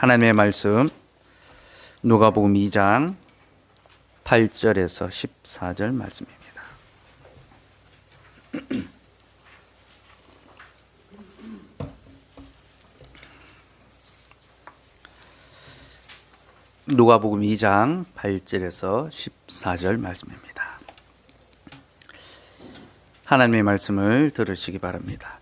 하나님의 말씀 누가복음 2장 8절에서 14절 말씀입니다. 누가복음 2장 8절에서 14절 말씀입니다. 하나님의 말씀을 들으시기 바랍니다.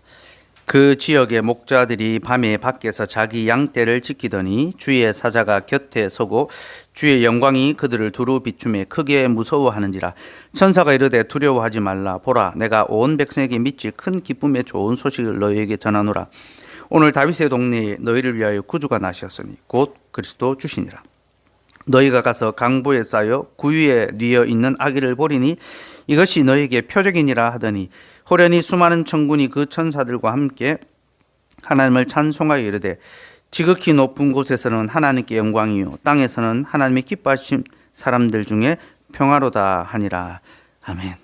그 지역의 목자들이 밤에 밖에서 자기 양떼를 지키더니 주의 사자가 곁에 서고 주의 영광이 그들을 두루 비추매 크게 무서워하는지라. 천사가 이르되 두려워하지 말라. 보라, 내가 온 백성에게 미칠 큰 기쁨의 좋은 소식을 너희에게 전하노라. 오늘 다윗의 동네에 너희를 위하여 구주가 나셨으니 곧 그리스도 주시니라. 너희가 가서 강보에 쌓여 구유에 뉘어 있는 아기를 보리니 이것이 너희에게 표적이니라 하더니 호련히 수많은 천군이 그 천사들과 함께 하나님을 찬송하여 이르되 지극히 높은 곳에서는 하나님께 영광이요 땅에서는 하나님의 기뻐하신 사람들 중에 평화로다 하니라. 아멘.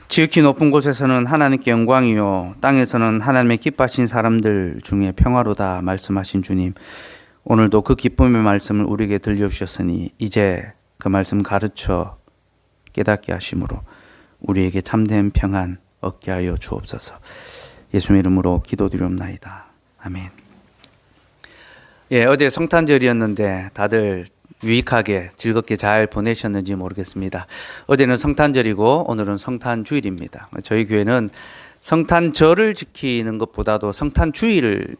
지극히 높은 곳에서는 하나님께 영광이요 땅에서는 하나님의 기뻐하신 사람들 중에 평화로다 말씀하신 주님, 오늘도 그 기쁨의 말씀을 우리에게 들려주셨으니 이제 그 말씀 가르쳐 깨닫게 하심으로 우리에게 참된 평안 얻게 하여 주옵소서. 예수의 이름으로 기도드리옵나이다. 아멘. 어제 성탄절이었는데 다들 유익하게 즐겁게 잘 보내셨는지 모르겠습니다. 어제는 성탄절이고 오늘은 성탄주일입니다. 저희 교회는 성탄절을 지키는 것보다도 성탄주일을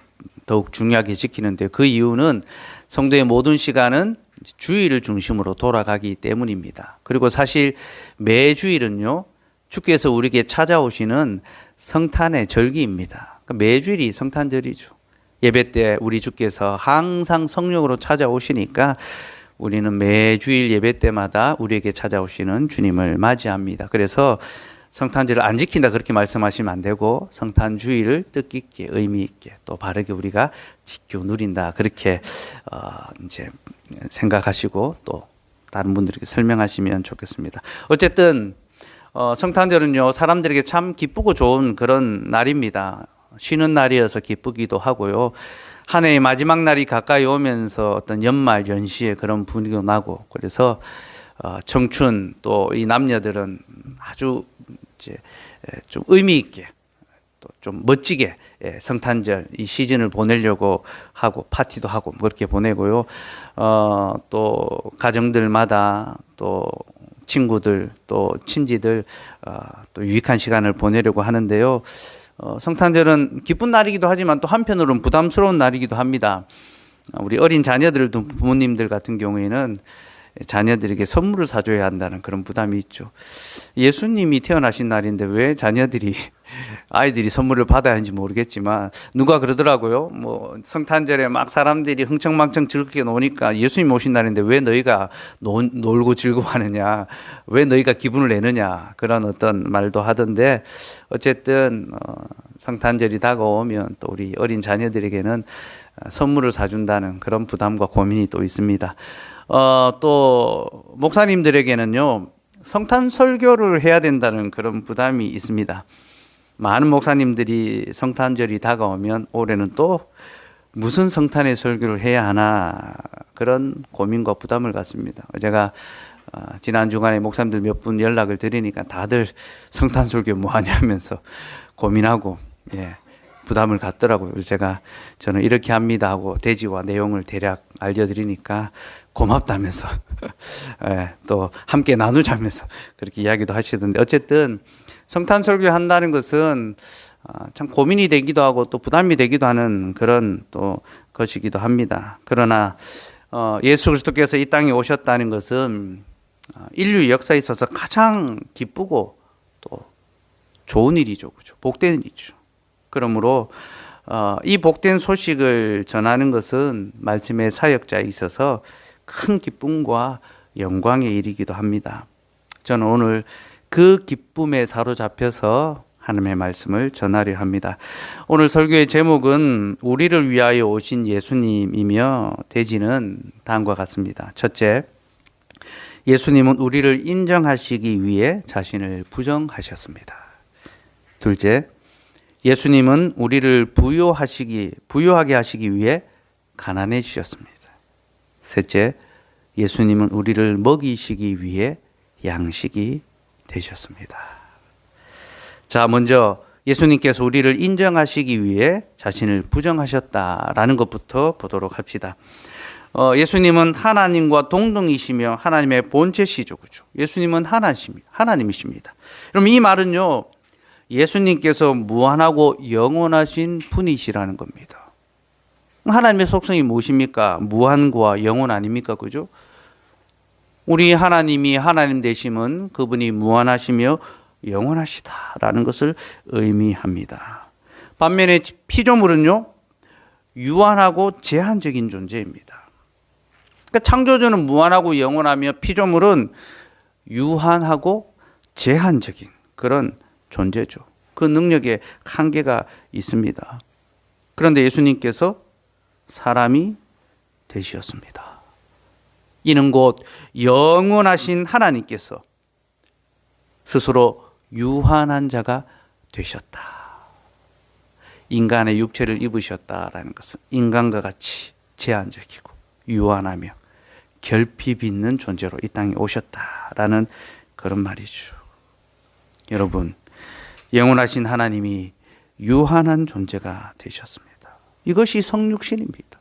더욱 중요하게 지키는데, 그 이유는 성도의 모든 시간은 주일을 중심으로 돌아가기 때문입니다. 그리고 사실 매주일은요, 주께서 우리에게 찾아오시는 성탄의 절기입니다. 매주일이 성탄절이죠. 예배 때 우리 주께서 항상 성령으로 찾아오시니까 우리는 매주일 예배 때마다 우리에게 찾아오시는 주님을 맞이합니다. 그래서 성탄절을 안 지킨다 그렇게 말씀하시면 안 되고, 성탄주일을 뜻깊게 의미 있게 또 바르게 우리가 지켜 누린다 그렇게 이제 생각하시고 또 다른 분들에게 설명하시면 좋겠습니다. 어쨌든 성탄절은요, 사람들에게 참 기쁘고 좋은 그런 날입니다. 쉬는 날이어서 기쁘기도 하고요. 한 해의 마지막 날이 가까이 오면서 어떤 연말 연시의 그런 분위기가 나고, 그래서 청춘 또 이 남녀들은 아주 이제 좀 의미 있게 또 좀 멋지게 성탄절 이 시즌을 보내려고 하고 파티도 하고 그렇게 보내고요. 또 가정들마다 또 친구들 또 친지들 또 유익한 시간을 보내려고 하는데요. 성탄절은 기쁜 날이기도 하지만 또 한편으로는 부담스러운 날이기도 합니다. 우리 어린 자녀들도 부모님들 같은 경우에는 자녀들에게 선물을 사줘야 한다는 그런 부담이 있죠. 예수님이 태어나신 날인데 왜 아이들이 선물을 받아야 하는지 모르겠지만, 누가 그러더라고요. 뭐 성탄절에 막 사람들이 흥청망청 즐겁게 노니까 예수님 오신 날인데 왜 너희가 놀고 즐거워하느냐, 왜 너희가 기분을 내느냐, 그런 어떤 말도 하던데, 어쨌든 성탄절이 다가오면 또 우리 어린 자녀들에게는 선물을 사준다는 그런 부담과 고민이 또 있습니다. 또 목사님들에게는요, 성탄 설교를 해야 된다는 그런 부담이 있습니다. 많은 목사님들이 성탄절이 다가오면 올해는 또 무슨 성탄의 설교를 해야 하나 그런 고민과 부담을 갖습니다. 제가 지난 주간에 목사님들 몇 분 연락을 드리니까 다들 성탄 설교 뭐 하냐면서 고민하고 부담을 갖더라고요. 그래서 저는 이렇게 합니다 하고 대지와 내용을 대략 알려드리니까 고맙다면서 또 함께 나누자면서 그렇게 이야기도 하시던데, 어쨌든 성탄 설교 한다는 것은 참 고민이 되기도 하고 또 부담이 되기도 하는 그런 또 것이기도 합니다. 그러나 예수 그리스도께서 이 땅에 오셨다는 것은 인류 역사에 있어서 가장 기쁘고 또 좋은 일이죠. 그렇죠? 복된 일이죠. 그러므로 이 복된 소식을 전하는 것은 말씀의 사역자에 있어서 큰 기쁨과 영광의 일이기도 합니다. 저는 오늘 그 기쁨에 사로잡혀서 하나님의 말씀을 전하려 합니다. 오늘 설교의 제목은 우리를 위하여 오신 예수님이며 대지는 다음과 같습니다. 첫째, 예수님은 우리를 인정하시기 위해 자신을 부정하셨습니다. 둘째, 예수님은 우리를 부요하게 하시기 위해 가난해지셨습니다. 셋째, 예수님은 우리를 먹이시기 위해 양식이 되셨습니다. 자, 먼저 예수님께서 우리를 인정하시기 위해 자신을 부정하셨다라는 것부터 보도록 합시다. 예수님은 하나님과 동등이시며 하나님의 본체시죠, 그죠? 예수님은 하나님이십니다. 그럼 이 말은요, 예수님께서 무한하고 영원하신 분이시라는 겁니다. 하나님의 속성이 무엇입니까? 무한과 영원 아닙니까, 그죠? 우리 하나님이 하나님 되심은 그분이 무한하시며 영원하시다라는 것을 의미합니다. 반면에 피조물은요, 유한하고 제한적인 존재입니다. 그러니까 창조주는 무한하고 영원하며 피조물은 유한하고 제한적인 그런 존재죠. 그 능력에 한계가 있습니다. 그런데 예수님께서 사람이 되셨습니다. 이는 곧 영원하신 하나님께서 스스로 유한한 자가 되셨다. 인간의 육체를 입으셨다라는 것은 인간과 같이 제한적이고 유한하며 결핍 있는 존재로 이 땅에 오셨다라는 그런 말이죠. 여러분, 영원하신 하나님이 유한한 존재가 되셨습니다. 이것이 성육신입니다.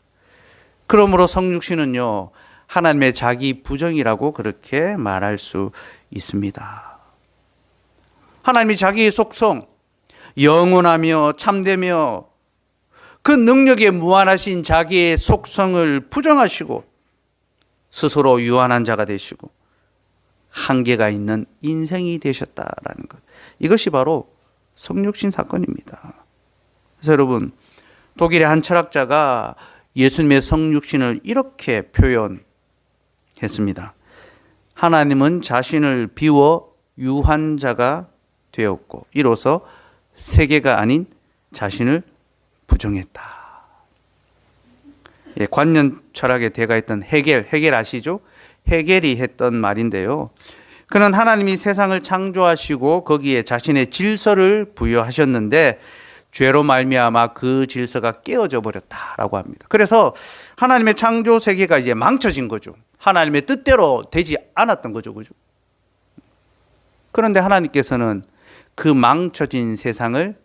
그러므로 성육신은요, 하나님의 자기 부정이라고 그렇게 말할 수 있습니다. 하나님이 자기의 속성, 영원하며 참되며 그 능력에 무한하신 자기의 속성을 부정하시고 스스로 유한한 자가 되시고 한계가 있는 인생이 되셨다라는 것. 이것이 바로 성육신 사건입니다. 그래서 여러분, 독일의 한 철학자가 예수님의 성육신을 이렇게 표현했습니다. 하나님은 자신을 비워 유한 자가 되었고 이로써 세계가 아닌 자신을 부정했다. 예, 관념 철학의 대가였던 헤겔 아시죠? 헤겔이 했던 말인데요. 그는 하나님이 세상을 창조하시고 거기에 자신의 질서를 부여하셨는데 죄로 말미암아 그 질서가 깨어져 버렸다라고 합니다. 그래서 하나님의 창조 세계가 이제 망쳐진 거죠. 하나님의 뜻대로 되지 않았던 거죠, 그죠? 그런데 하나님께서는 그 망쳐진 세상을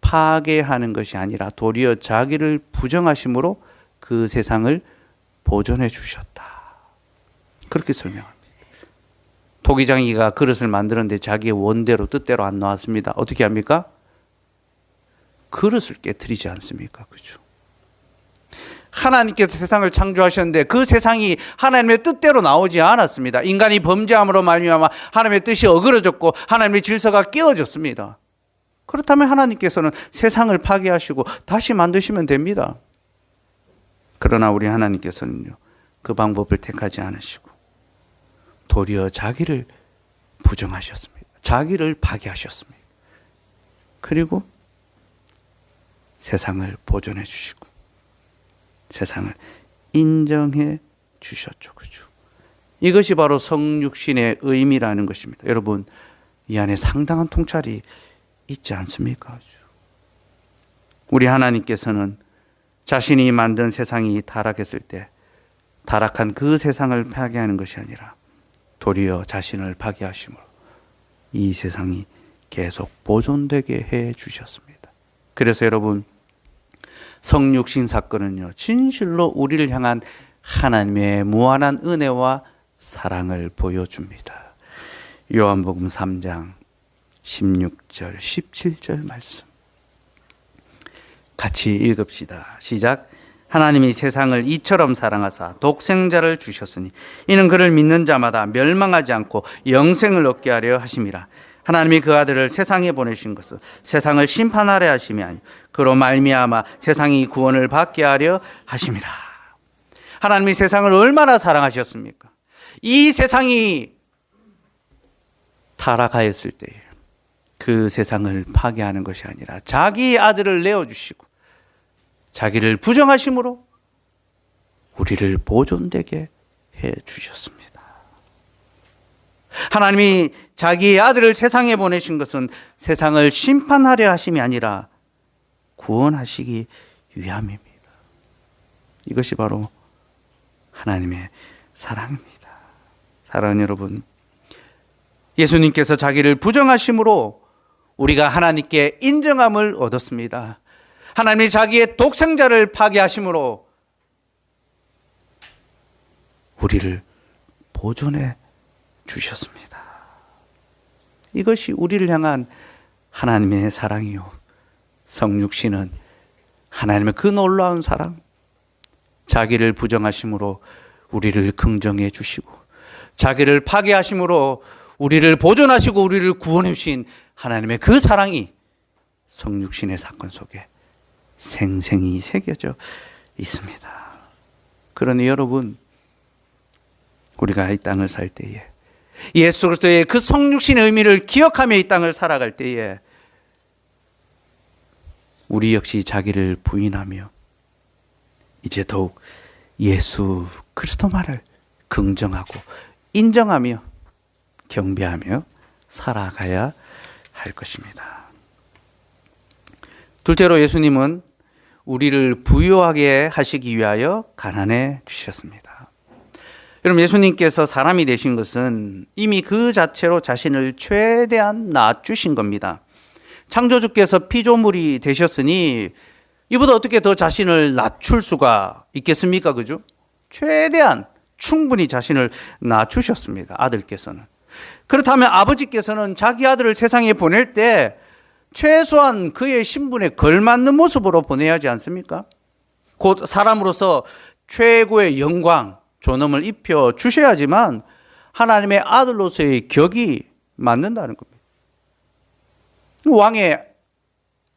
파괴하는 것이 아니라 도리어 자기를 부정하심으로 그 세상을 보존해 주셨다. 그렇게 설명합니다. 토기장이가 그릇을 만드는데 자기의 원대로 뜻대로 안 나왔습니다. 어떻게 합니까? 그릇을 깨트리지 않습니까? 그죠? 하나님께서 세상을 창조하셨는데 그 세상이 하나님의 뜻대로 나오지 않았습니다. 인간이 범죄함으로 말미암아 하나님의 뜻이 어그러졌고 하나님의 질서가 깨어졌습니다. 그렇다면 하나님께서는 세상을 파괴하시고 다시 만드시면 됩니다. 그러나 우리 하나님께서는요, 그 방법을 택하지 않으시고 도리어 자기를 부정하셨습니다. 자기를 파괴하셨습니다. 그리고 세상을 보존해 주시고 세상을 인정해 주셨죠. 그죠? 이것이 바로 성육신의 의미라는 것입니다. 여러분, 이 안에 상당한 통찰이 있지 않습니까? 우리 하나님께서는 자신이 만든 세상이 타락했을 때 타락한 그 세상을 파괴하는 것이 아니라 도리어 자신을 파괴하심으로 이 세상이 계속 보존되게 해 주셨습니다. 그래서 여러분, 성육신 사건은요, 진실로 우리를 향한 하나님의 무한한 은혜와 사랑을 보여줍니다. 요한복음 3장 16절 17절 말씀 같이 읽읍시다. 시작. 하나님이 세상을 이처럼 사랑하사 독생자를 주셨으니 이는 그를 믿는 자마다 멸망하지 않고 영생을 얻게 하려 하심이라. 하나님이 그 아들을 세상에 보내신 것은 세상을 심판하려 하심이 아니요 그로 말미암아 세상이 구원을 받게 하려 하심이라. 하나님이 세상을 얼마나 사랑하셨습니까? 이 세상이 타락하였을 때에 그 세상을 파괴하는 것이 아니라 자기 아들을 내어주시고 자기를 부정하심으로 우리를 보존되게 해주셨습니다. 하나님이 자기의 아들을 세상에 보내신 것은 세상을 심판하려 하심이 아니라 구원하시기 위함입니다. 이것이 바로 하나님의 사랑입니다. 사랑하는 여러분, 예수님께서 자기를 부정하심으로 우리가 하나님께 인정함을 얻었습니다. 하나님이 자기의 독생자를 파괴하심으로 우리를 보존해 주셨습니다. 이것이 우리를 향한 하나님의 사랑이요, 성육신은 하나님의 그 놀라운 사랑, 자기를 부정하심으로 우리를 긍정해 주시고 자기를 파괴하심으로 우리를 보존하시고 우리를 구원해 주신 하나님의 그 사랑이 성육신의 사건 속에 생생히 새겨져 있습니다. 그러니 여러분, 우리가 이 땅을 살 때에 예수 그리스도의 그 성육신의 의미를 기억하며 이 땅을 살아갈 때에 우리 역시 자기를 부인하며 이제 더욱 예수 그리스도만을 긍정하고 인정하며 경배하며 살아가야 할 것입니다. 둘째로, 예수님은 우리를 부유하게 하시기 위하여 가난해 주셨습니다. 여러분, 예수님께서 사람이 되신 것은 이미 그 자체로 자신을 최대한 낮추신 겁니다. 창조주께서 피조물이 되셨으니 이보다 어떻게 더 자신을 낮출 수가 있겠습니까? 그죠? 최대한 충분히 자신을 낮추셨습니다. 아들께서는. 그렇다면 아버지께서는 자기 아들을 세상에 보낼 때 최소한 그의 신분에 걸맞는 모습으로 보내야 하지 않습니까? 곧 사람으로서 최고의 영광, 존엄을 입혀 주셔야지만 하나님의 아들로서의 격이 맞는다는 겁니다. 왕의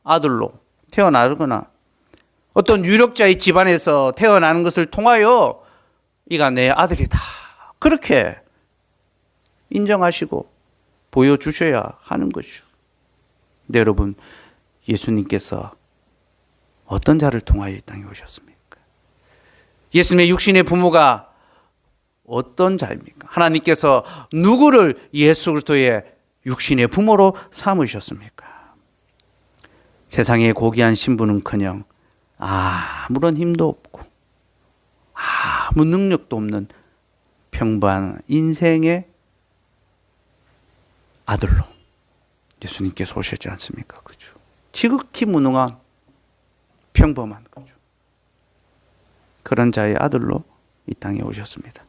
아들로 태어나거나 어떤 유력자의 집안에서 태어나는 것을 통하여 이가 내 아들이다, 그렇게 인정하시고 보여주셔야 하는 것이죠. 근데 여러분, 예수님께서 어떤 자를 통하여 이 땅에 오셨습니까? 예수님의 육신의 부모가 어떤 자입니까? 하나님께서 누구를 예수 그리스도의 육신의 부모로 삼으셨습니까? 세상의 고귀한 신분은커녕 아무런 힘도 없고 아무 능력도 없는 평범한 인생의 아들로 예수님께서 오셨지 않습니까? 그죠? 지극히 무능한 평범한 거죠. 그런 자의 아들로 이 땅에 오셨습니다.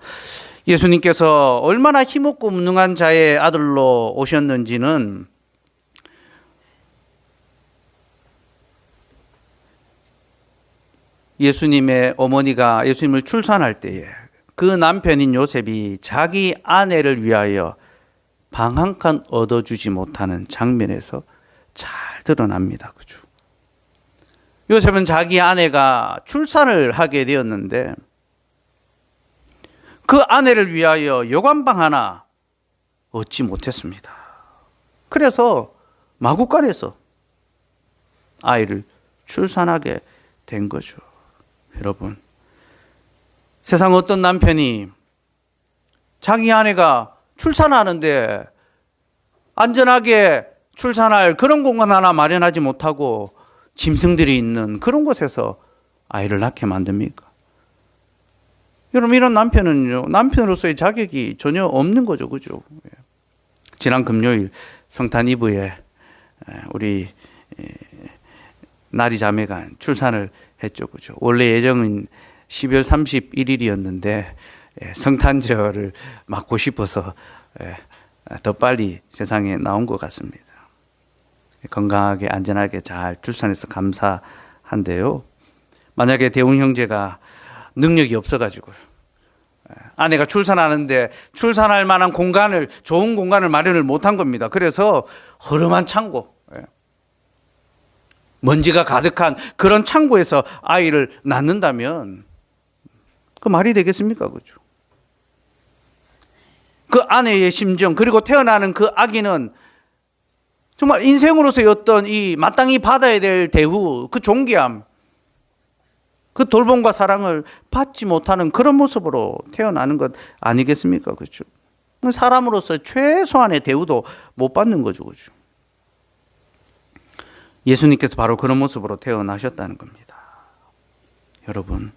예수님께서 얼마나 힘없고 무능한 자의 아들로 오셨는지는 예수님의 어머니가 예수님을 출산할 때에 그 남편인 요셉이 자기 아내를 위하여 방 한 칸 얻어주지 못하는 장면에서 잘 드러납니다. 그죠? 요셉은 자기 아내가 출산을 하게 되었는데 그 아내를 위하여 여관방 하나 얻지 못했습니다. 그래서 마구간에서 아이를 출산하게 된 거죠. 여러분, 세상 어떤 남편이 자기 아내가 출산하는데 안전하게 출산할 그런 공간 하나 마련하지 못하고 짐승들이 있는 그런 곳에서 아이를 낳게 만듭니까? 여러분, 이런 남편은요, 남편으로서의 자격이 전혀 없는 거죠. 그죠? 지난 금요일 성탄 이브에 우리 나리 자매가 출산을 했죠. 그죠? 원래 예정은 12월 31일이었는데 성탄절을 맞고 싶어서 더 빨리 세상에 나온 것 같습니다. 건강하게 안전하게 잘 출산해서 감사한데요. 만약에 대웅 형제가 능력이 없어가지고 아내가 출산하는데 출산할 만한 공간을, 좋은 공간을 마련을 못한 겁니다. 그래서 허름한 창고, 먼지가 가득한 그런 창고에서 아이를 낳는다면 그 말이 되겠습니까? 그죠? 그 아내의 심정, 그리고 태어나는 그 아기는 정말 인생으로서의 어떤 이 마땅히 받아야 될 대우, 그 존귀함, 그 돌봄과 사랑을 받지 못하는 그런 모습으로 태어나는 것 아니겠습니까? 그렇죠? 사람으로서 최소한의 대우도 못 받는 거죠. 그렇죠? 예수님께서 바로 그런 모습으로 태어나셨다는 겁니다. 여러분,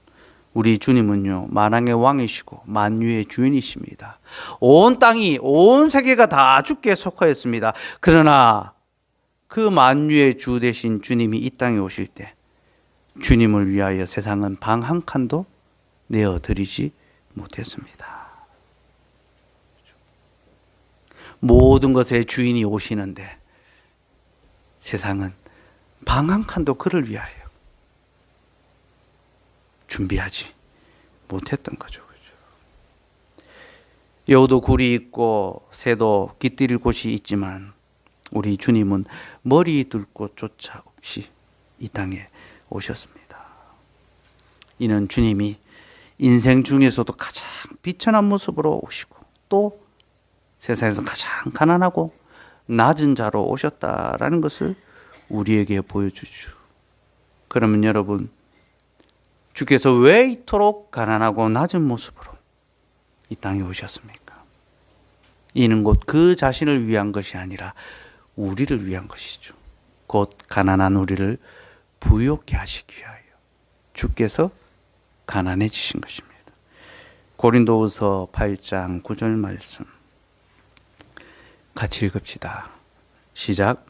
우리 주님은요, 만왕의 왕이시고 만유의 주인이십니다. 온 땅이, 온 세계가 다 주께 속하였습니다. 그러나 그 만유의 주 되신 주님이 이 땅에 오실 때 주님을 위하여 세상은 방 한 칸도 내어드리지 못했습니다. 모든 것의 주인이 오시는데 세상은 방 한 칸도 그를 위하여 준비하지 못했던 거죠. 여우도 굴이 있고 새도 깃들일 곳이 있지만 우리 주님은 머리 둘 곳조차 없이 이 땅에 오셨습니다. 이는 주님이 인생 중에서도 가장 비천한 모습으로 오시고 또 세상에서 가장 가난하고 낮은 자로 오셨다라는 것을 우리에게 보여주죠. 그러면 여러분, 주께서 왜 이토록 가난하고 낮은 모습으로 이 땅에 오셨습니까? 이는 곧 그 자신을 위한 것이 아니라 우리를 위한 것이죠. 곧 가난한 우리를 부유케 하시기 위하여 주께서 가난해지신 것입니다. 고린도후서 8장 9절 말씀 같이 읽읍시다. 시작.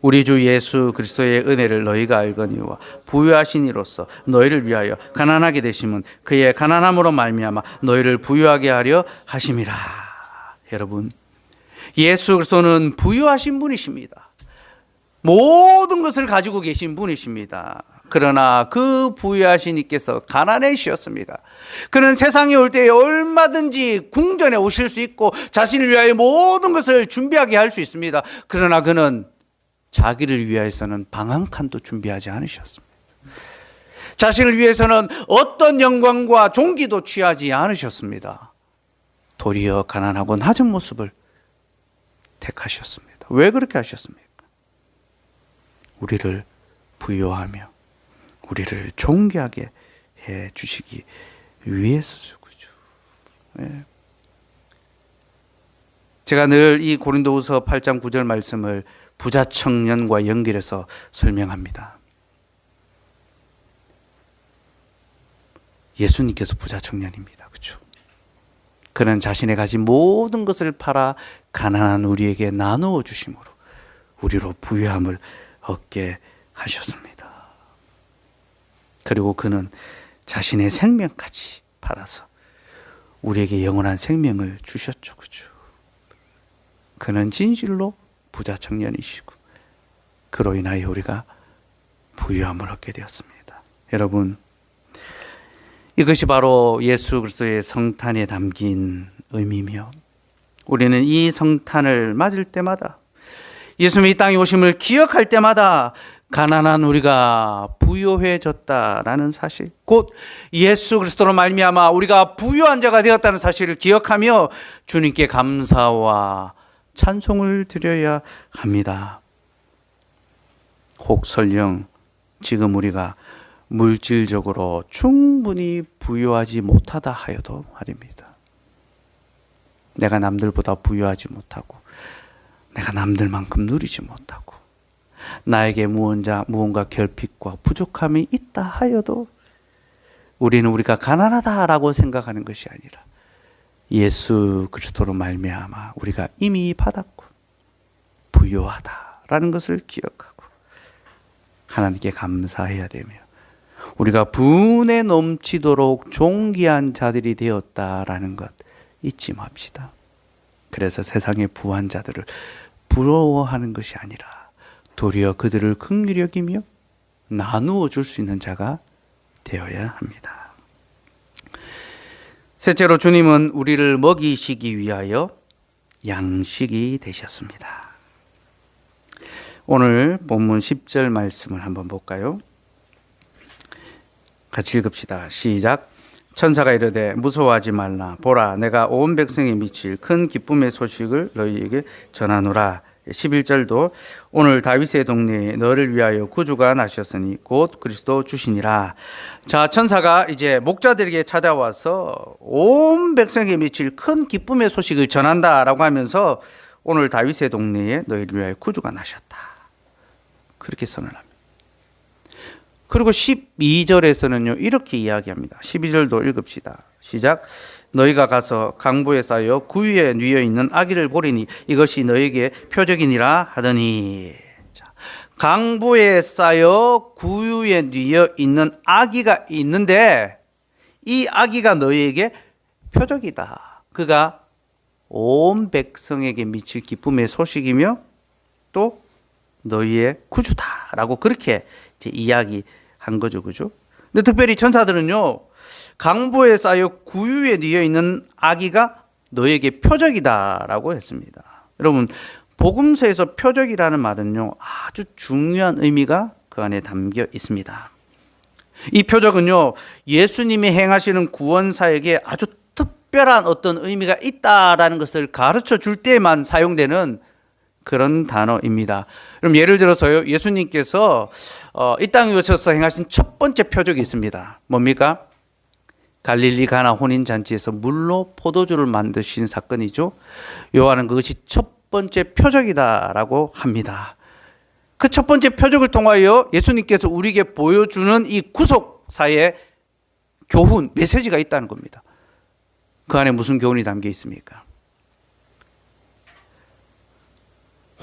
우리 주 예수 그리스도의 은혜를 너희가 알거니와 부유하신 이로써 너희를 위하여 가난하게 되심은 그의 가난함으로 말미암아 너희를 부유하게 하려 하심이라. 여러분, 예수 그리스도는 부유하신 분이십니다. 모든 것을 가지고 계신 분이십니다. 그러나 그 부유하신 이께서 가난해지셨습니다. 그는 세상에 올 때 얼마든지 궁전에 오실 수 있고 자신을 위하여 모든 것을 준비하게 할 수 있습니다. 그러나 그는 자기를 위해서는 방 한 칸도 준비하지 않으셨습니다. 자신을 위해서는 어떤 영광과 존귀도 취하지 않으셨습니다. 도리어 가난하고 낮은 모습을 택하셨습니다. 왜 그렇게 하셨습니까? 우리를 부유하며 우리를 존귀하게 해 주시기 위해서죠. 네. 제가 늘 이 고린도후서 8장 9절 말씀을 부자 청년과 연결해서 설명합니다. 예수님께서 부자 청년입니다. 그렇죠? 그는 자신의 가진 모든 것을 팔아 가난한 우리에게 나누어 주심으로 우리로 부유함을 얻게 하셨습니다. 그리고 그는 자신의 생명까지 팔아서 우리에게 영원한 생명을 주셨죠. 그렇죠? 그는 진실로 부자 청년이시고 그로 인하여 우리가 부유함을 얻게 되었습니다. 여러분, 이것이 바로 예수 그리스도의 성탄에 담긴 의미며 우리는 이 성탄을 맞을 때마다 예수님이 이 땅에 오심을 기억할 때마다 가난한 우리가 부유해졌다라는 사실, 곧 예수 그리스도로 말미암아 우리가 부유한 자가 되었다는 사실을 기억하며 주님께 감사와 찬송을 드려야 합니다. 혹 설령 지금 우리가 물질적으로 충분히 부유하지 못하다 하여도 말입니다. 내가 남들보다 부유하지 못하고 내가 남들만큼 누리지 못하고 나에게 무언가 결핍과 부족함이 있다 하여도 우리는 우리가 가난하다라고 생각하는 것이 아니라 예수 그리스도로 말미암아 우리가 이미 받았고 부유하다라는 것을 기억하고 하나님께 감사해야 되며 우리가 분에 넘치도록 존귀한 자들이 되었다라는 것 잊지 맙시다. 그래서 세상의 부한 자들을 부러워하는 것이 아니라 도리어 그들을 긍휼히 여기며 나누어 줄 수 있는 자가 되어야 합니다. 셋째로 주님은 우리를 먹이시기 위하여 양식이 되셨습니다. 오늘 본문 10절 말씀을 한번 볼까요? 같이 읽읍시다. 시작. 천사가 이르되 무서워하지 말라. 보라, 내가 온 백성에 미칠 큰 기쁨의 소식을 너희에게 전하노라. 11절도 오늘 다윗의 동네에 너를 위하여 구주가 나셨으니 곧 그리스도 주시니라. 자, 천사가 이제 목자들에게 찾아와서 온 백성에 미칠 큰 기쁨의 소식을 전한다라고 하면서 오늘 다윗의 동네에 너희를 위하여 구주가 나셨다. 그렇게 선언합니다. 그리고 12절에서는요, 이렇게 이야기합니다. 12절도 읽읍시다. 시작. 너희가 가서 강보에 쌓여 구유에 뉘어 있는 아기를 보리니 이것이 너에게 표적이니라 하더니. 자, 강보에 쌓여 구유에 뉘어 있는 아기가 있는데 이 아기가 너희에게 표적이다. 그가 온 백성에게 미칠 기쁨의 소식이며 또 너희의 구주다라고 그렇게 이제 이야기한 거죠, 그죠? 근데 특별히 천사들은요, 강보에 쌓여 구유에 뉘어 있는 아기가 너희에게 표적이다라고 했습니다. 여러분, 복음서에서 표적이라는 말은요, 아주 중요한 의미가 그 안에 담겨 있습니다. 이 표적은요, 예수님이 행하시는 구원사에게 아주 특별한 어떤 의미가 있다라는 것을 가르쳐 줄 때만 사용되는 그런 단어입니다. 그럼 예를 들어서요, 예수님께서 이 땅에 오셔서 행하신 첫 번째 표적이 있습니다. 뭡니까? 갈릴리 가나 혼인잔치에서 물로 포도주를 만드신 사건이죠. 요한은 그것이 첫 번째 표적이다라고 합니다. 그 첫 번째 표적을 통하여 예수님께서 우리에게 보여주는 이 구속사의 교훈, 메시지가 있다는 겁니다. 그 안에 무슨 교훈이 담겨 있습니까?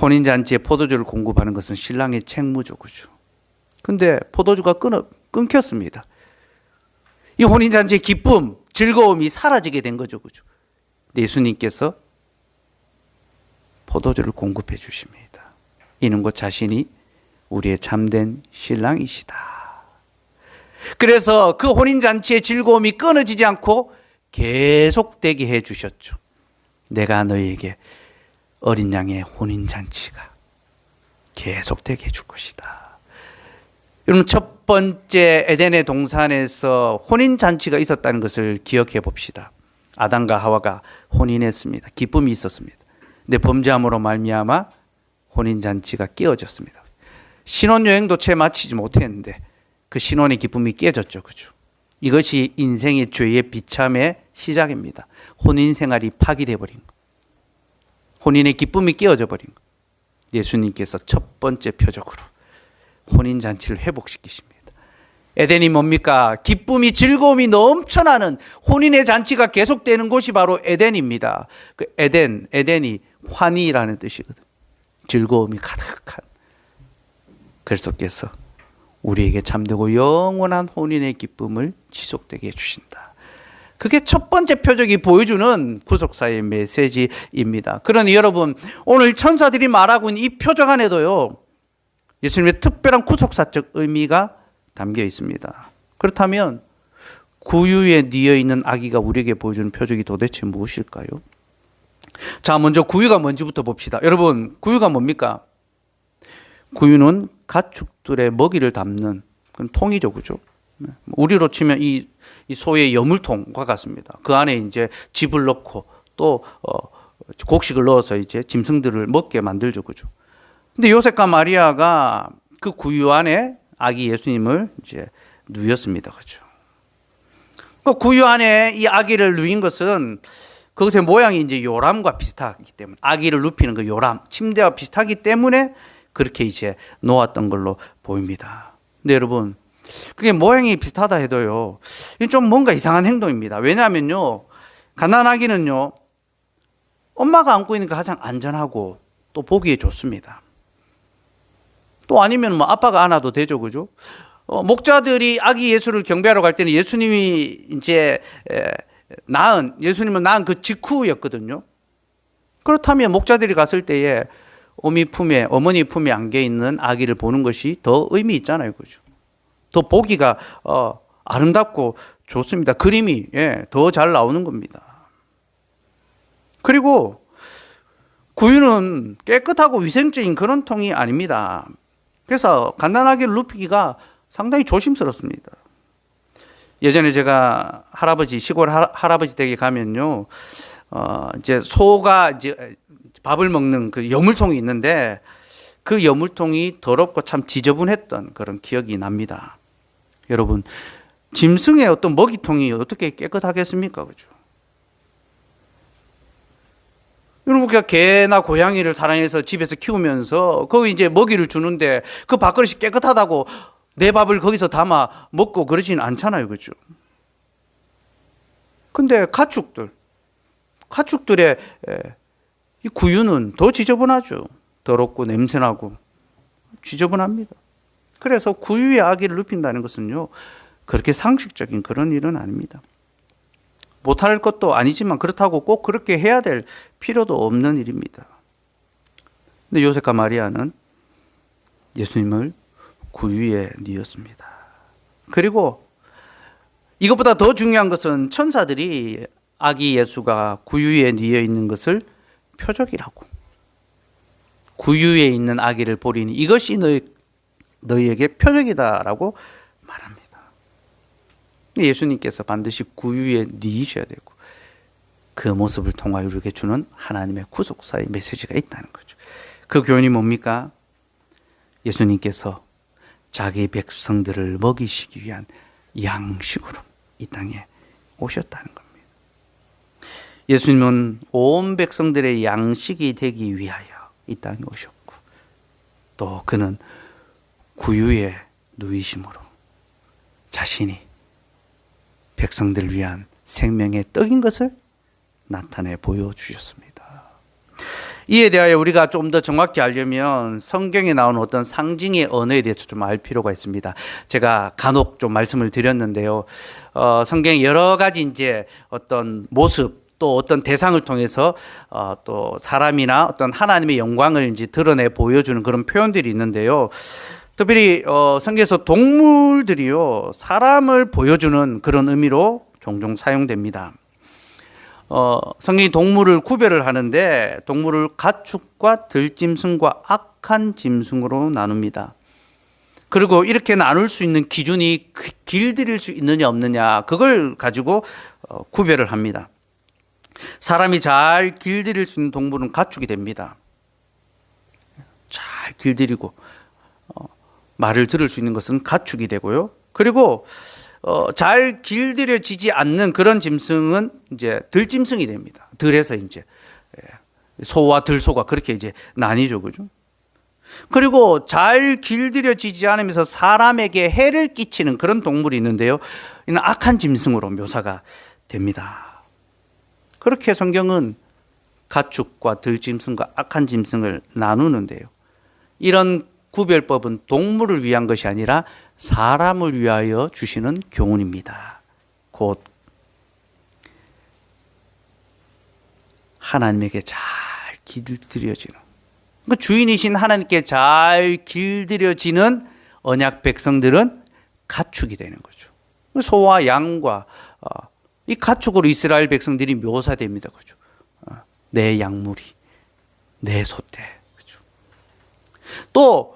혼인잔치에 포도주를 공급하는 것은 신랑의 책무죠, 그죠? 근데 포도주가 끊겼습니다. 이 혼인잔치의 기쁨, 즐거움이 사라지게 된 거죠, 그죠? 예수님께서 포도주를 공급해 주십니다. 이는 곧 자신이 우리의 참된 신랑이시다. 그래서 그 혼인잔치의 즐거움이 끊어지지 않고 계속되게 해 주셨죠. 내가 너희에게 어린 양의 혼인잔치가 계속되게 해줄 것이다. 여러분, 첫 번째 에덴의 동산에서 혼인잔치가 있었다는 것을 기억해 봅시다. 아담과 하와가 혼인했습니다. 기쁨이 있었습니다. 근데 범죄함으로 말미암아 혼인잔치가 깨어졌습니다. 신혼여행도 채 마치지 못했는데 그 신혼의 기쁨이 깨졌죠, 그죠? 이것이 인생의 죄의 비참의 시작입니다. 혼인생활이 파기돼 버린 것. 혼인의 기쁨이 깨어져 버린 것. 예수님께서 첫 번째 표적으로 혼인잔치를 회복시키십니다. 에덴이 뭡니까? 기쁨이, 즐거움이 넘쳐나는 혼인의 잔치가 계속되는 곳이 바로 에덴입니다. 그 에덴이 환희라는 뜻이거든. 즐거움이 가득한. 그리스도께서 우리에게 참되고 영원한 혼인의 기쁨을 지속되게 해주신다. 그게 첫 번째 표적이 보여주는 구속사의 메시지입니다. 그러니 여러분, 오늘 천사들이 말하고 있는 이 표적 안에도요, 예수님의 특별한 구속사적 의미가 담겨 있습니다. 그렇다면 구유에 뉘어 있는 아기가 우리에게 보여주는 표적이 도대체 무엇일까요? 자, 먼저 구유가 뭔지부터 봅시다. 여러분, 구유가 뭡니까? 구유는 가축들의 먹이를 담는 그런 통이죠, 그죠? 우리로 치면 이 소의 여물통과 같습니다. 그 안에 이제 즙을 넣고 또 곡식을 넣어서 이제 짐승들을 먹게 만들죠, 그죠? 근데 요셉과 마리아가 그 구유 안에 아기 예수님을 이제 누였습니다, 그죠? 그 구유 안에 이 아기를 누인 것은 그것의 모양이 이제 요람과 비슷하기 때문에, 아기를 눕히는 그 요람, 침대와 비슷하기 때문에 그렇게 이제 놓았던 걸로 보입니다. 근데 여러분, 그게 모양이 비슷하다 해도요, 좀 뭔가 이상한 행동입니다. 왜냐하면요, 갓난아기는요, 엄마가 안고 있는 게 가장 안전하고 또 보기에 좋습니다. 또 아니면 뭐 아빠가 안아도 되죠, 그죠? 목자들이 아기 예수를 경배하러 갈 때는 예수님이 이제 예수님을 낳은 그 직후였거든요. 그렇다면 목자들이 갔을 때에 어머니 품에 안겨 있는 아기를 보는 것이 더 의미 있잖아요, 그죠? 더 보기가 아름답고 좋습니다. 그림이 더 잘 나오는 겁니다. 그리고 구유는 깨끗하고 위생적인 그런 통이 아닙니다. 그래서 갓난아기를 눕히기가 상당히 조심스럽습니다. 예전에 제가 시골 할아버지 댁에 가면요, 이제 소가 이제 밥을 먹는 그 여물통이 있는데 그 여물통이 더럽고 참 지저분했던 그런 기억이 납니다. 여러분, 짐승의 어떤 먹이통이 어떻게 깨끗하겠습니까? 그죠? 여러분, 우리가 개나 고양이를 사랑해서 집에서 키우면서 거기 이제 먹이를 주는데 그 밥그릇이 깨끗하다고 내 밥을 거기서 담아 먹고 그러진 않잖아요. 그죠? 근데 가축들의 이 구유는 더 지저분하죠. 더럽고 냄새나고 지저분합니다. 그래서 구유의 아기를 눕힌다는 것은요, 그렇게 상식적인 그런 일은 아닙니다. 못할 것도 아니지만 그렇다고 꼭 그렇게 해야 될 필요도 없는 일입니다. 근데 요셉과 마리아는 예수님을 구유에 뉘었습니다. 그리고 이것보다 더 중요한 것은 천사들이 아기 예수가 구유에 뉘어 있는 것을 표적이라고, 구유에 있는 아기를 보리니 이것이 너희에게 표적이다라고 말합니다. 예수님께서 반드시 구유에 뉘이셔야 되고 그 모습을 통하여 우리에게 주는 하나님의 구속사의 메시지가 있다는 거죠. 그 교훈이 뭡니까? 예수님께서 자기 백성들을 먹이시기 위한 양식으로 이 땅에 오셨다는 겁니다. 예수님은 온 백성들의 양식이 되기 위하여 이 땅에 오셨고, 또 그는 구유에 누이심으로 자신이 백성들을 위한 생명의 떡인 것을 나타내 보여주셨습니다. 이에 대하여 우리가 좀 더 정확히 알려면 성경에 나오는 어떤 상징의 언어에 대해서 좀 알 필요가 있습니다. 제가 간혹 좀 말씀을 드렸는데요. 성경에 여러 가지 이제 어떤 모습, 또 어떤 대상을 통해서 또 사람이나 어떤 하나님의 영광을 이제 드러내 보여주는 그런 표현들이 있는데요. 특별히 성경에서 동물들이요, 사람을 보여주는 그런 의미로 종종 사용됩니다. 성경이 동물을 구별을 하는데 동물을 가축과 들짐승과 악한 짐승으로 나눕니다. 그리고 이렇게 나눌 수 있는 기준이 길들일 수 있느냐 없느냐, 그걸 가지고 구별을 합니다. 사람이 잘 길들일 수 있는 동물은 가축이 됩니다. 잘 길들이고 말을 들을 수 있는 것은 가축이 되고요. 그리고 잘 길들여지지 않는 그런 짐승은 이제 들짐승이 됩니다. 들에서 이제 소와 들소가 그렇게 이제 나뉘죠, 그죠? 그리고 잘 길들여지지 않으면서 사람에게 해를 끼치는 그런 동물이 있는데요, 이는 악한 짐승으로 묘사가 됩니다. 그렇게 성경은 가축과 들짐승과 악한 짐승을 나누는데요, 이런 구별법은 동물을 위한 것이 아니라 사람을 위하여 주시는 교훈입니다. 곧 하나님에게 잘 길들여지는, 그 주인이신 하나님께 잘 길들여지는 언약 백성들은 가축이 되는 거죠. 소와 양과 이 가축으로 이스라엘 백성들이 묘사됩니다. 그죠? 내 양무리, 내 소떼. 그죠? 또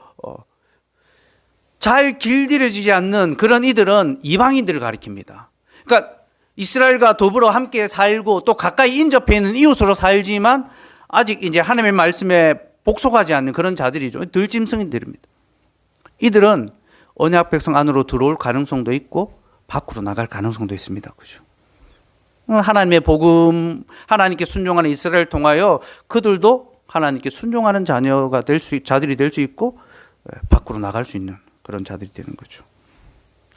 잘 길들여지지 않는 그런 이들은 이방인들을 가리킵니다. 그러니까 이스라엘과 더불어 함께 살고 또 가까이 인접해 있는 이웃으로 살지만 아직 이제 하나님의 말씀에 복속하지 않는 그런 자들이죠. 들짐승들입니다. 이들은 언약 백성 안으로 들어올 가능성도 있고 밖으로 나갈 가능성도 있습니다. 그죠? 하나님의 복음, 하나님께 순종하는 이스라엘을 통하여 그들도 하나님께 순종하는 자녀가 자들이 될 수 있고 밖으로 나갈 수 있는 그런 자들이 되는 거죠.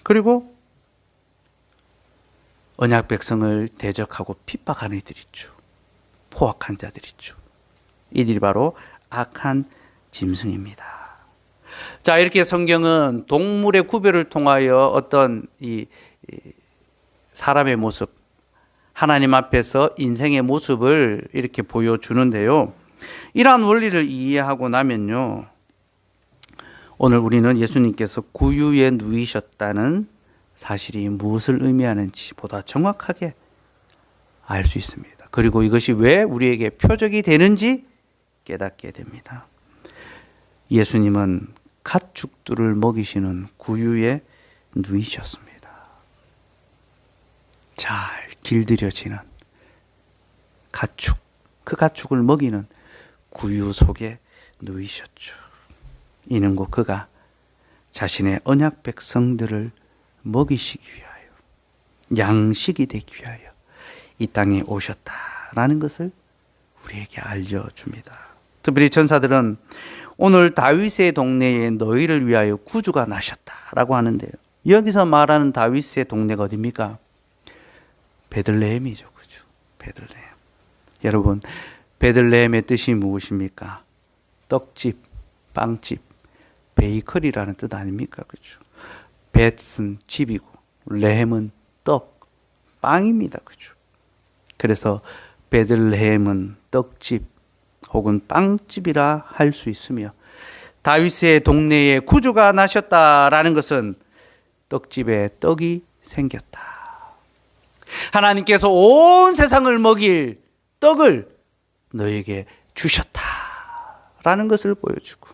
그리고 언약 백성을 대적하고 핍박하는 이들이 있죠. 포악한 자들이 있죠. 이들이 바로 악한 짐승입니다. 자, 이렇게 성경은 동물의 구별을 통하여 어떤 이 사람의 모습, 하나님 앞에서 인생의 모습을 이렇게 보여주는데요. 이러한 원리를 이해하고 나면요, 오늘 우리는 예수님께서 구유에 누이셨다는 사실이 무엇을 의미하는지 보다 정확하게 알 수 있습니다. 그리고 이것이 왜 우리에게 표적이 되는지 깨닫게 됩니다. 예수님은 가축들을 먹이시는 구유에 누이셨습니다. 잘 길들여지는 가축, 그 가축을 먹이는 구유 속에 누이셨죠. 이는 곧 그가 자신의 언약 백성들을 먹이시기 위하여, 양식이 되기 위하여 이 땅에 오셨다라는 것을 우리에게 알려줍니다. 특별히 천사들은 오늘 다윗의 동네에 너희를 위하여 구주가 나셨다라고 하는데요. 여기서 말하는 다윗의 동네가 어디입니까? 베들레헴이죠. 그죠? 베들레헴. 여러분, 베들레헴의 뜻이 무엇입니까? 떡집, 빵집, 베이커리라는 뜻 아닙니까? 그죠? 벳은 집이고 레헴은 떡, 빵입니다. 그죠? 그래서 베들레헴은 떡집 혹은 빵집이라 할 수 있으며, 다윗의 동네에 구주가 나셨다라는 것은 떡집에 떡이 생겼다. 하나님께서 온 세상을 먹일 떡을 너에게 주셨다라는 것을 보여주고,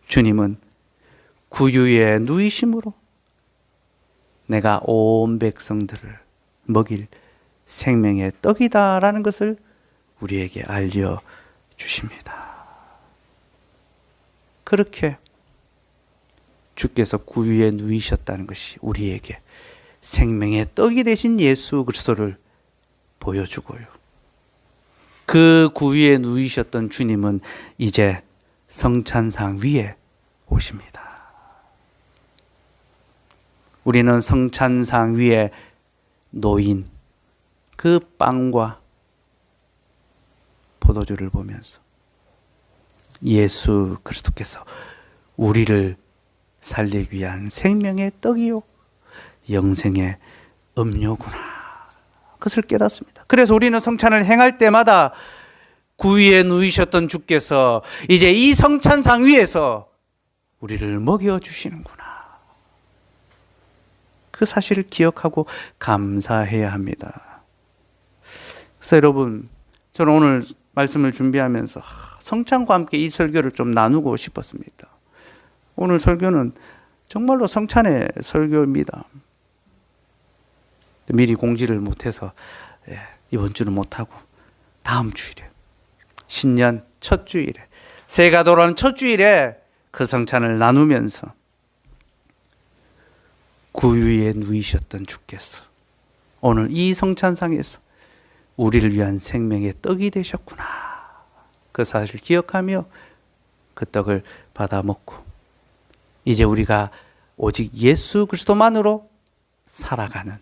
주님은 구유에 누이심으로 내가 온 백성들을 먹일 생명의 떡이다라는 것을 우리에게 알려주십니다. 그렇게 주께서 구유에 누이셨다는 것이 우리에게 생명의 떡이 되신 예수 그리스도를 보여주고요. 그 구유에 누이셨던 주님은 이제 성찬상 위에 오십니다. 우리는 성찬상 위에 놓인 그 빵과 포도주를 보면서 예수 그리스도께서 우리를 살리기 위한 생명의 떡이요 영생의 음료구나, 그것을 깨닫습니다. 그래서 우리는 성찬을 행할 때마다 구위에 누이셨던 주께서 이제 이 성찬상 위에서 우리를 먹여주시는구나, 그 사실을 기억하고 감사해야 합니다. 그래서 여러분, 저는 오늘 말씀을 준비하면서 성찬과 함께 이 설교를 좀 나누고 싶었습니다. 오늘 설교는 정말로 성찬의 설교입니다. 미리 공지를 못해서 이번 주는 못하고 다음 주일에, 신년 첫 주일에, 새해가 돌아오는 첫 주일에 그 성찬을 나누면서 구유에 누이셨던 주께서 오늘 이 성찬상에서 우리를 위한 생명의 떡이 되셨구나, 그 사실을 기억하며 그 떡을 받아 먹고 이제 우리가 오직 예수 그리스도만으로 살아가는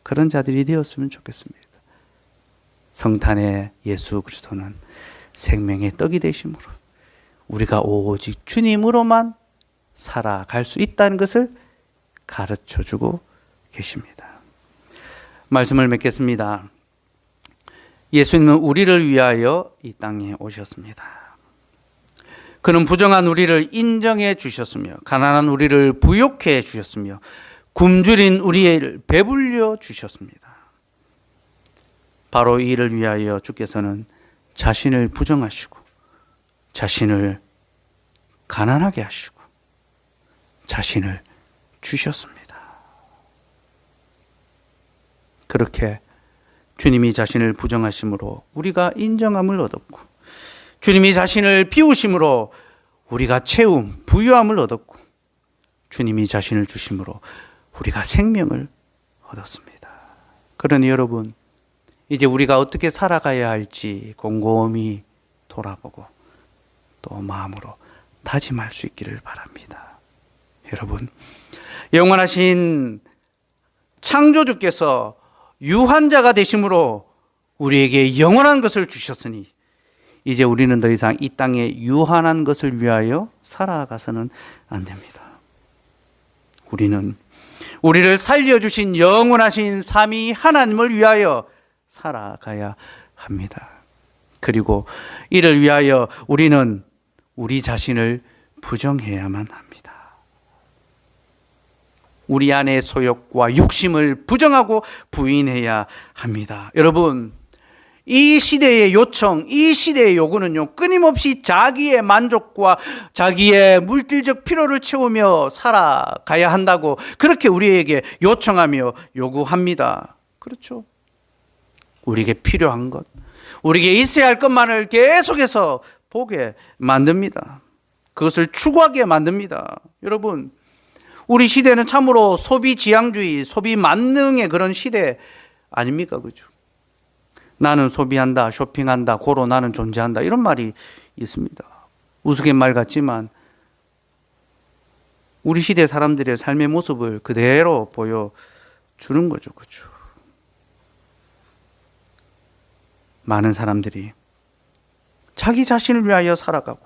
그런 자들이 되었으면 좋겠습니다. 성탄의 예수 그리스도는 생명의 떡이 되심으로 우리가 오직 주님으로만 살아갈 수 있다는 것을 가르쳐주고 계십니다. 말씀을 맺겠습니다. 예수님은 우리를 위하여 이 땅에 오셨습니다. 그는 부정한 우리를 인정해 주셨으며 가난한 우리를 부욕해 주셨으며 굶주린 우리를 배불려 주셨습니다. 바로 이를 위하여 주께서는 자신을 부정하시고 자신을 가난하게 하시고 자신을 주셨습니다. 그렇게 주님이 자신을 부정하심으로 우리가 인정함을 얻었고, 주님이 자신을 비우심으로 우리가 채움, 부유함을 얻었고, 주님이 자신을 주심으로 우리가 생명을 얻었습니다. 그러니 여러분, 이제 우리가 어떻게 살아가야 할지 곰곰이 돌아보고 또 마음으로 다짐할 수 있기를 바랍니다. 여러분, 영원하신 창조주께서 유한자가 되심으로 우리에게 영원한 것을 주셨으니 이제 우리는 더 이상 이 땅에 유한한 것을 위하여 살아가서는 안 됩니다. 우리는 우리를 살려주신 영원하신 삼위 하나님을 위하여 살아가야 합니다. 그리고 이를 위하여 우리는 우리 자신을 부정해야만 합니다. 우리 안의 소욕과 욕심을 부정하고 부인해야 합니다. 여러분, 이 시대의 요청, 이 시대의 요구는요, 끊임없이 자기의 만족과 자기의 물질적 필요를 채우며 살아가야 한다고 그렇게 우리에게 요청하며 요구합니다. 그렇죠? 우리에게 필요한 것, 우리에게 있어야 할 것만을 계속해서 보게 만듭니다. 그것을 추구하게 만듭니다. 여러분, 우리 시대는 참으로 소비 지향주의, 소비 만능의 그런 시대 아닙니까? 그죠? 나는 소비한다, 쇼핑한다, 고로 나는 존재한다, 이런 말이 있습니다. 우스갯말 같지만 우리 시대 사람들의 삶의 모습을 그대로 보여주는 거죠. 그죠? 많은 사람들이 자기 자신을 위하여 살아가고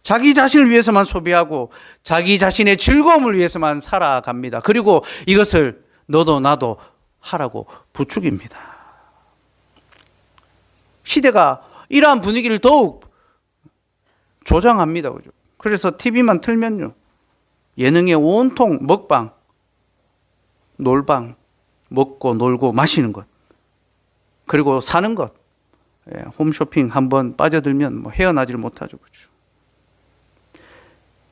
자기 자신을 위해서만 소비하고 자기 자신의 즐거움을 위해서만 살아갑니다. 그리고 이것을 너도 나도 하라고 부추깁니다. 시대가 이러한 분위기를 더욱 조장합니다. 그죠? 그래서 TV만 틀면요, 예능의 온통 먹방, 놀방, 먹고 놀고 마시는 것, 그리고 사는 것, 홈쇼핑 한번 빠져들면 뭐 헤어나지를 못하죠. 그죠?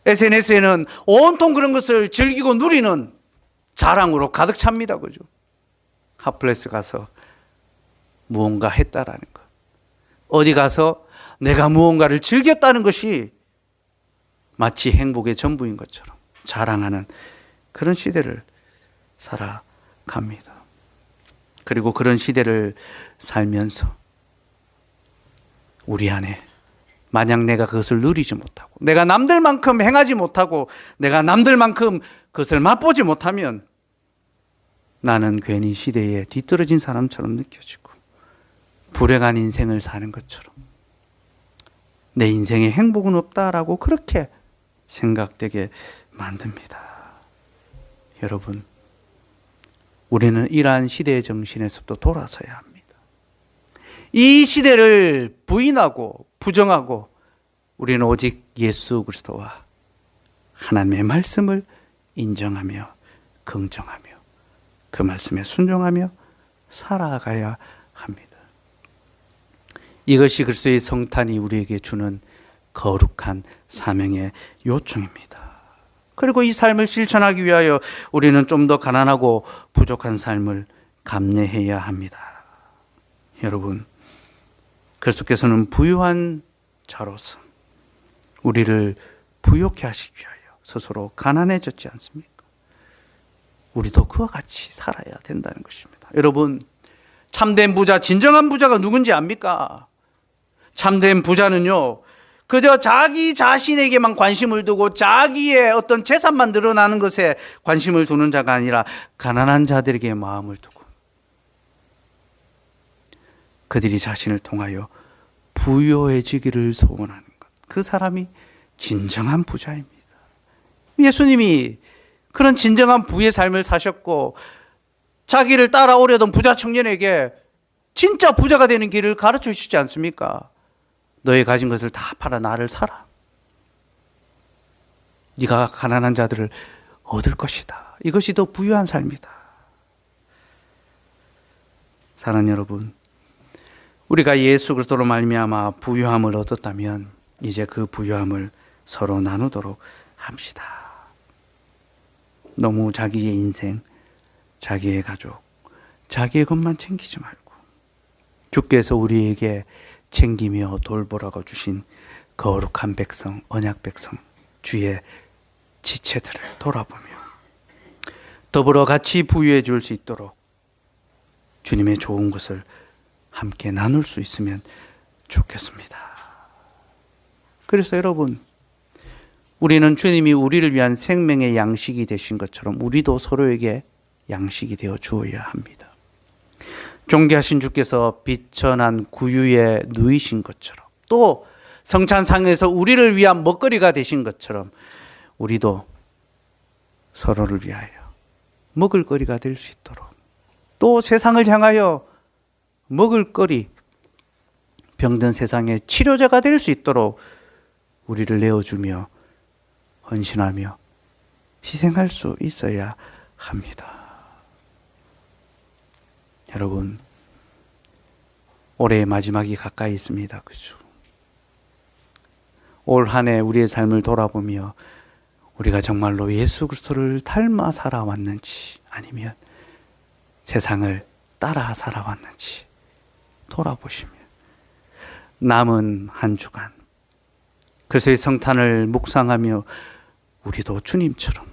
SNS에는 온통 그런 것을 즐기고 누리는 자랑으로 가득 찹니다. 그죠? 핫플레스 가서 무언가 했다라는 것, 어디 가서 내가 무언가를 즐겼다는 것이 마치 행복의 전부인 것처럼 자랑하는 그런 시대를 살아갑니다. 그리고 그런 시대를 살면서 우리 안에 만약 내가 그것을 누리지 못하고 내가 남들만큼 행하지 못하고 내가 남들만큼 그것을 맛보지 못하면 나는 괜히 시대에 뒤떨어진 사람처럼 느껴지고 불행한 인생을 사는 것처럼 내 인생에 행복은 없다라고 그렇게 생각되게 만듭니다. 여러분, 우리는 이러한 시대의 정신에서부터 돌아서야 합니다. 이 시대를 부인하고 부정하고 우리는 오직 예수 그리스도와 하나님의 말씀을 인정하며 긍정하며 그 말씀에 순종하며 살아가야 합니다. 이것이 그리스도의 성탄이 우리에게 주는 거룩한 사명의 요청입니다. 그리고 이 삶을 실천하기 위하여 우리는 좀 더 가난하고 부족한 삶을 감내해야 합니다. 여러분, 그리스도께서는 부유한 자로서 우리를 부욕해 하시기 위하여 스스로 가난해졌지 않습니까? 우리도 그와 같이 살아야 된다는 것입니다. 여러분, 참된 부자, 진정한 부자가 누군지 압니까? 참된 부자는요, 그저 자기 자신에게만 관심을 두고 자기의 어떤 재산만 늘어나는 것에 관심을 두는 자가 아니라 가난한 자들에게 마음을 두고 그들이 자신을 통하여 부유해지기를 소원하는 것, 그 사람이 진정한 부자입니다. 예수님이 그런 진정한 부의 삶을 사셨고 자기를 따라오려던 부자 청년에게 진짜 부자가 되는 길을 가르쳐 주시지 않습니까? 너의 가진 것을 다 팔아 나를 사라. 네가 가난한 자들을 얻을 것이다. 이것이 더 부유한 삶이다. 사랑하는 여러분, 우리가 예수 그리스도로 말미암아 부유함을 얻었다면 이제 그 부유함을 서로 나누도록 합시다. 너무 자기의 인생, 자기의 가족, 자기의 것만 챙기지 말고 주께서 우리에게 챙기며 돌보라고 주신 거룩한 백성, 언약 백성, 주의 지체들을 돌아보며 더불어 같이 부유해 줄 수 있도록 주님의 좋은 것을 함께 나눌 수 있으면 좋겠습니다. 그래서 여러분, 우리는 주님이 우리를 위한 생명의 양식이 되신 것처럼 우리도 서로에게 양식이 되어 주어야 합니다. 존귀하신 주께서 비천한 구유에 누이신 것처럼 또 성찬상에서 우리를 위한 먹거리가 되신 것처럼 우리도 서로를 위하여 먹을거리가 될 수 있도록 또 세상을 향하여 먹을거리, 병든 세상의 치료자가 될 수 있도록 우리를 내어주며 헌신하며 희생할 수 있어야 합니다. 여러분, 올해의 마지막이 가까이 있습니다. 그죠? 올 한 해 우리의 삶을 돌아보며 우리가 정말로 예수 그리스도를 닮아 살아왔는지 아니면 세상을 따라 살아왔는지 돌아보시며 남은 한 주간 그리스도의 성탄을 묵상하며 우리도 주님처럼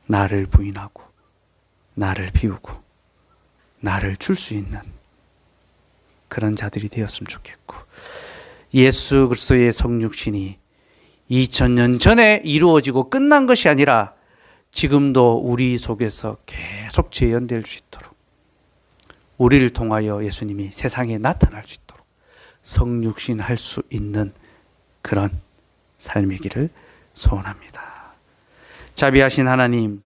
나를 부인하고 나를 비우고 나를 줄 수 있는 그런 자들이 되었으면 좋겠고 예수 그리스도의 성육신이 2000년 전에 이루어지고 끝난 것이 아니라 지금도 우리 속에서 계속 재현될 수 있도록, 우리를 통하여 예수님이 세상에 나타날 수 있도록 성육신할 수 있는 그런 삶이기를 소원합니다. 자비하신 하나님,